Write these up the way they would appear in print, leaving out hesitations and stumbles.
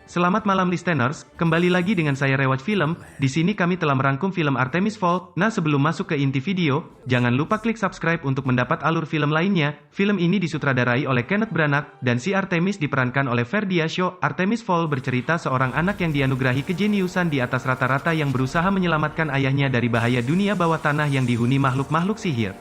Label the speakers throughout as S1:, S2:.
S1: Selamat malam listeners, kembali lagi dengan saya Rewatch Film. Di sini kami telah merangkum film Artemis Fowl. Nah, sebelum masuk ke inti video, jangan lupa klik subscribe untuk mendapat alur film lainnya. Film ini disutradarai oleh Kenneth Branagh, dan si Artemis diperankan oleh Ferdia Shaw. Artemis Fowl bercerita seorang anak yang dianugerahi kejeniusan di atas rata-rata yang berusaha menyelamatkan ayahnya dari bahaya dunia bawah tanah yang dihuni makhluk-makhluk sihir.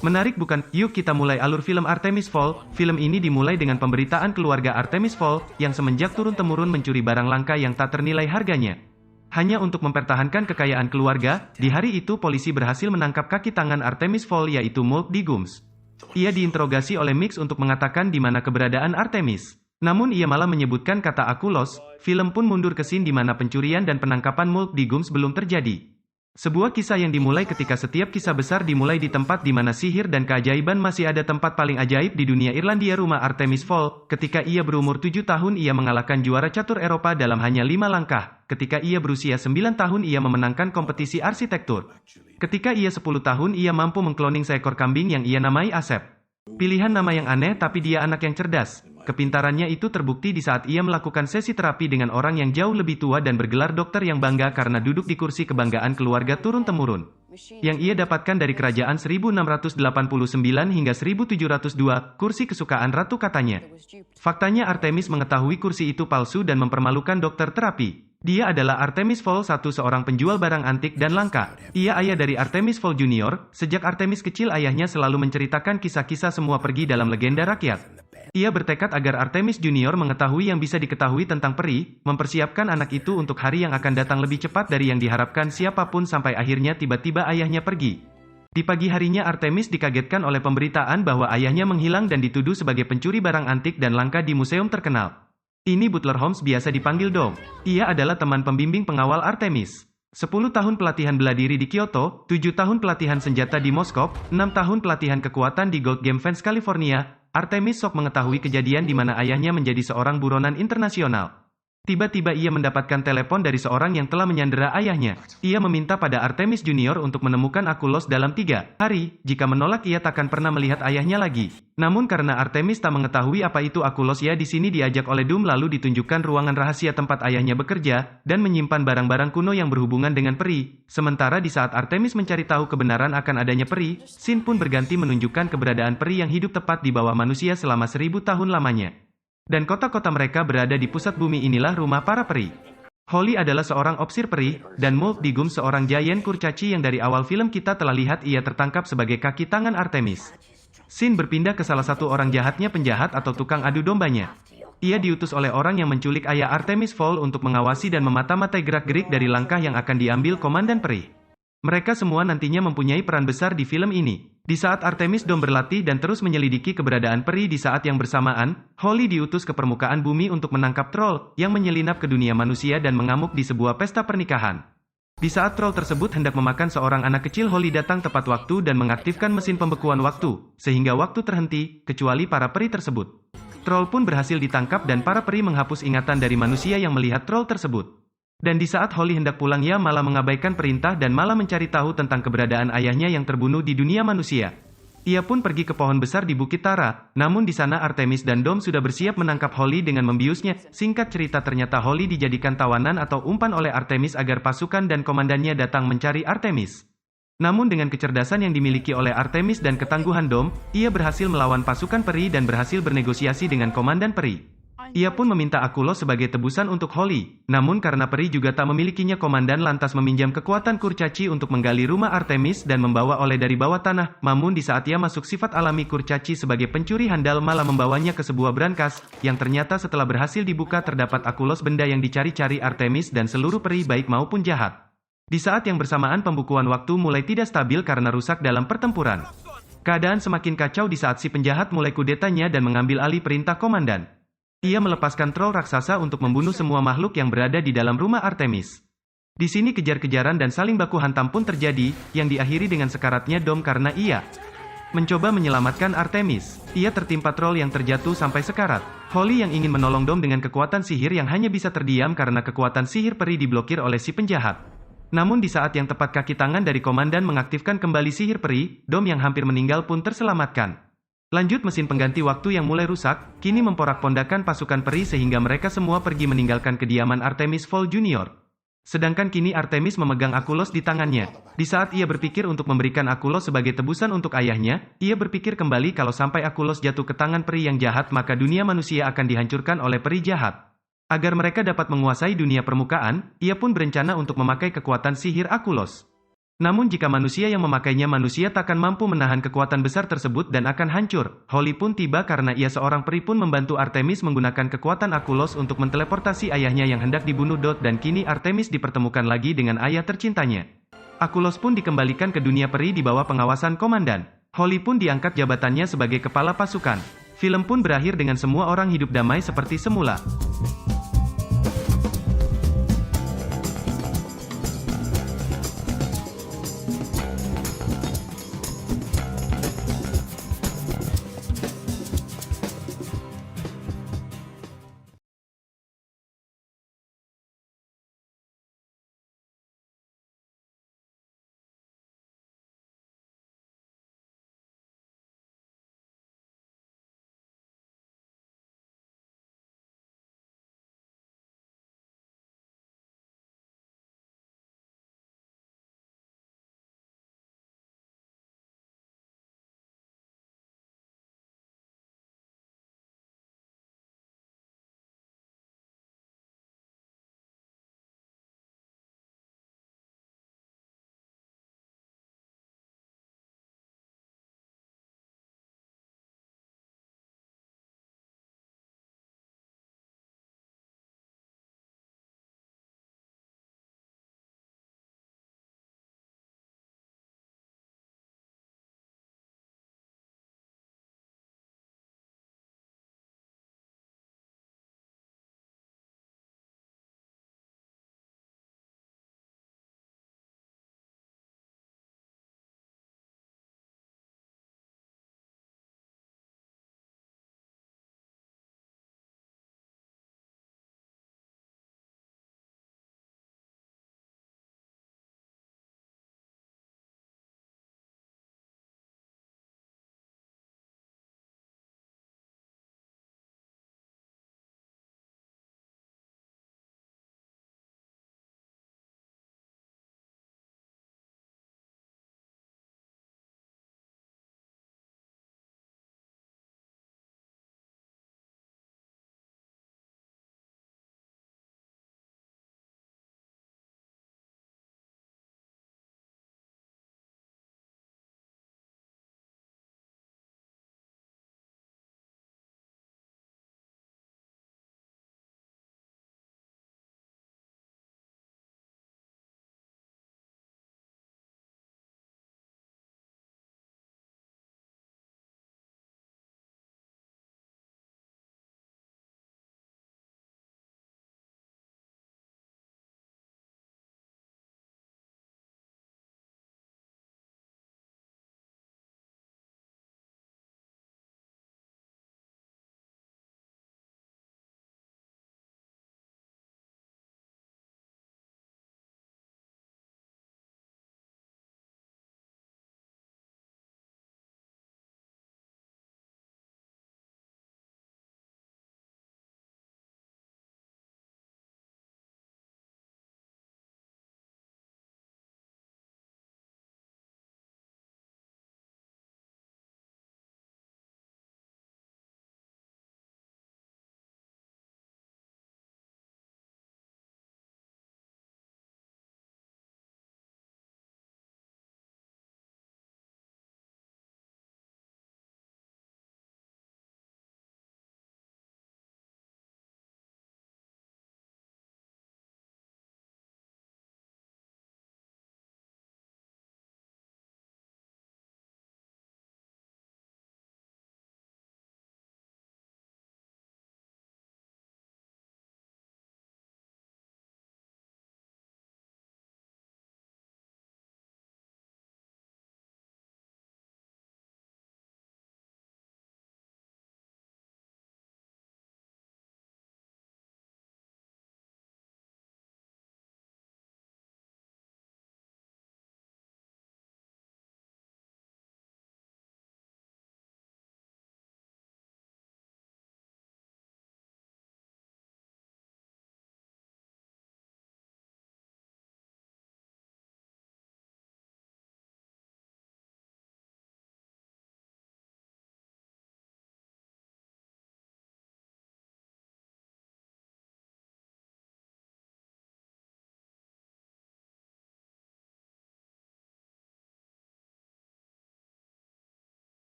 S1: Menarik bukan? Yuk kita mulai alur film Artemis Fowl. Film ini dimulai dengan pemberitaan keluarga Artemis Fowl, yang semenjak turun-temurun mencuri barang langka yang tak ternilai harganya. Hanya untuk mempertahankan kekayaan keluarga, di hari itu polisi berhasil menangkap kaki tangan Artemis Fowl yaitu Mold Digums. Ia diinterogasi oleh Mix untuk mengatakan di mana keberadaan Artemis. Namun ia malah menyebutkan kata Akulos. Film pun mundur ke scene di mana pencurian dan penangkapan Mold Digums belum terjadi. Sebuah kisah yang dimulai ketika setiap kisah besar dimulai di tempat di mana sihir dan keajaiban masih ada. Tempat paling ajaib di dunia Irlandia, rumah Artemis Fowl. Ketika ia berumur 7 tahun ia mengalahkan juara catur Eropa dalam hanya 5 langkah. Ketika ia berusia 9 tahun ia memenangkan kompetisi arsitektur. Ketika ia 10 tahun ia mampu mengkloning seekor kambing yang ia namai Asep. Pilihan nama yang aneh tapi dia anak yang cerdas. Kepintarannya itu terbukti di saat ia melakukan sesi terapi dengan orang yang jauh lebih tua dan bergelar dokter yang bangga karena duduk di kursi kebanggaan keluarga turun-temurun. Yang ia dapatkan dari kerajaan 1689 hingga 1702, kursi kesukaan ratu katanya. Faktanya Artemis mengetahui kursi itu palsu dan mempermalukan dokter terapi. Dia adalah Artemis Fowl I, seorang penjual barang antik dan langka. Ia ayah dari Artemis Fowl Junior. Sejak Artemis kecil ayahnya selalu menceritakan kisah-kisah semua pergi dalam legenda rakyat. Ia bertekad agar Artemis Junior mengetahui yang bisa diketahui tentang peri, mempersiapkan anak itu untuk hari yang akan datang lebih cepat dari yang diharapkan siapapun sampai akhirnya tiba-tiba ayahnya pergi. Di pagi harinya Artemis dikagetkan oleh pemberitaan bahwa ayahnya menghilang dan dituduh sebagai pencuri barang antik dan langka di museum terkenal. Ini Butler Holmes, biasa dipanggil Dom. Ia adalah teman pembimbing pengawal Artemis. 10 tahun pelatihan bela diri di Kyoto, 7 tahun pelatihan senjata di Moskow, 6 tahun pelatihan kekuatan di Gold Game Fence, California. Artemis shock mengetahui kejadian di mana ayahnya menjadi seorang buronan internasional. Tiba-tiba ia mendapatkan telepon dari seorang yang telah menyandera ayahnya. Ia meminta pada Artemis Junior untuk menemukan Akulos dalam 3 hari. Jika menolak ia takkan pernah melihat ayahnya lagi. Namun karena Artemis tak mengetahui apa itu Akulos, ia di sini diajak oleh Doom lalu ditunjukkan ruangan rahasia tempat ayahnya bekerja dan menyimpan barang-barang kuno yang berhubungan dengan peri. Sementara di saat Artemis mencari tahu kebenaran akan adanya peri, scene pun berganti menunjukkan keberadaan peri yang hidup tepat di bawah manusia selama 1000 tahun lamanya. Dan kota-kota mereka berada di pusat bumi. Inilah rumah para peri. Holly adalah seorang opsir peri, dan Mold Digums seorang giant kurcaci yang dari awal film kita telah lihat ia tertangkap sebagai kaki tangan Artemis. Scene berpindah ke salah satu orang jahatnya, penjahat atau tukang adu dombanya. Ia diutus oleh orang yang menculik ayah Artemis Fowl untuk mengawasi dan memata-matai gerak-gerik dari langkah yang akan diambil komandan peri. Mereka semua nantinya mempunyai peran besar di film ini. Di saat Artemis Dome berlatih dan terus menyelidiki keberadaan peri, di saat yang bersamaan, Holly diutus ke permukaan bumi untuk menangkap troll yang menyelinap ke dunia manusia dan mengamuk di sebuah pesta pernikahan. Di saat troll tersebut hendak memakan seorang anak kecil, Holly datang tepat waktu dan mengaktifkan mesin pembekuan waktu, sehingga waktu terhenti, kecuali para peri tersebut. Troll pun berhasil ditangkap dan para peri menghapus ingatan dari manusia yang melihat troll tersebut. Dan di saat Holly hendak pulang ia malah mengabaikan perintah dan malah mencari tahu tentang keberadaan ayahnya yang terbunuh di dunia manusia. Ia pun pergi ke pohon besar di Bukit Tara, namun di sana Artemis dan Dom sudah bersiap menangkap Holly dengan membiusnya. Singkat cerita ternyata Holly dijadikan tawanan atau umpan oleh Artemis agar pasukan dan komandannya datang mencari Artemis. Namun dengan kecerdasan yang dimiliki oleh Artemis dan ketangguhan Dom, ia berhasil melawan pasukan peri dan berhasil bernegosiasi dengan komandan peri. Ia pun meminta Akulos sebagai tebusan untuk Holly. Namun karena peri juga tak memilikinya, komandan lantas meminjam kekuatan kurcaci untuk menggali rumah Artemis dan membawa oleh dari bawah tanah. Namun di saat ia masuk, sifat alami kurcaci sebagai pencuri handal malah membawanya ke sebuah brankas, yang ternyata setelah berhasil dibuka terdapat Akulos, benda yang dicari-cari Artemis dan seluruh peri baik maupun jahat. Di saat yang bersamaan pembukuan waktu mulai tidak stabil karena rusak dalam pertempuran. Keadaan semakin kacau di saat si penjahat mulai kudetanya dan mengambil alih perintah komandan. Ia melepaskan troll raksasa untuk membunuh semua makhluk yang berada di dalam rumah Artemis. Di sini kejar-kejaran dan saling baku hantam pun terjadi, yang diakhiri dengan sekaratnya Dom karena ia mencoba menyelamatkan Artemis. Ia tertimpa troll yang terjatuh sampai sekarat. Holly yang ingin menolong Dom dengan kekuatan sihir yang hanya bisa terdiam karena kekuatan sihir peri diblokir oleh si penjahat. Namun di saat yang tepat kaki tangan dari komandan mengaktifkan kembali sihir peri, Dom yang hampir meninggal pun terselamatkan. Lanjut mesin pengganti waktu yang mulai rusak, kini memporak-pondakan pasukan peri sehingga mereka semua pergi meninggalkan kediaman Artemis Fowl Junior. Sedangkan kini Artemis memegang Akulos di tangannya. Di saat ia berpikir untuk memberikan Akulos sebagai tebusan untuk ayahnya, ia berpikir kembali kalau sampai Akulos jatuh ke tangan peri yang jahat maka dunia manusia akan dihancurkan oleh peri jahat. Agar mereka dapat menguasai dunia permukaan, ia pun berencana untuk memakai kekuatan sihir Akulos. Namun jika manusia yang memakainya manusia takkan mampu menahan kekuatan besar tersebut dan akan hancur. Holly pun tiba karena ia seorang peri pun membantu Artemis menggunakan kekuatan Akulos untuk menteleportasi ayahnya yang hendak dibunuh dan kini Artemis dipertemukan lagi dengan ayah tercintanya. Akulos pun dikembalikan ke dunia peri di bawah pengawasan komandan. Holly pun diangkat jabatannya sebagai kepala pasukan. Film pun berakhir dengan semua orang hidup damai seperti semula.